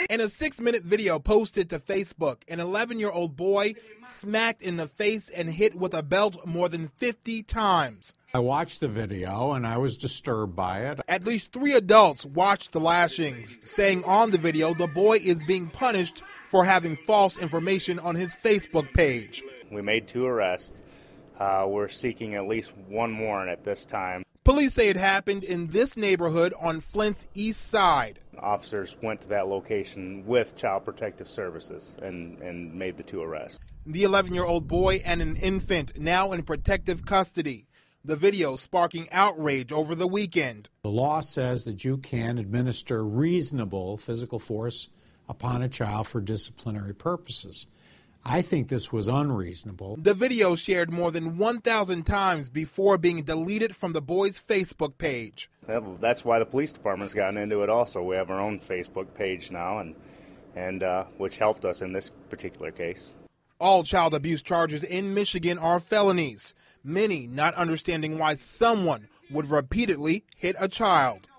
In a 6-minute video posted to Facebook, an 11-year-old boy smacked in the face and hit with a belt more than 50 times. I watched the video and I was disturbed by it. At least 3 adults watched the lashings, saying on the video the boy is being punished for having false information on his Facebook page. We made 2 arrests. We're seeking at least 1 warrant at this time. Police say it happened in this neighborhood on Flint's east side. Officers went to that location with Child Protective Services and made the 2 arrests. The 11-year-old boy and an infant now in protective custody. The video sparking outrage over the weekend. The law says that you can administer reasonable physical force upon a child for disciplinary purposes. I think this was unreasonable. The video shared more than 1,000 times before being deleted from the boy's Facebook page. That's why the police department's gotten into it also. We have our own Facebook page now, and which helped us in this particular case. All child abuse charges in Michigan are felonies, many not understanding why someone would repeatedly hit a child.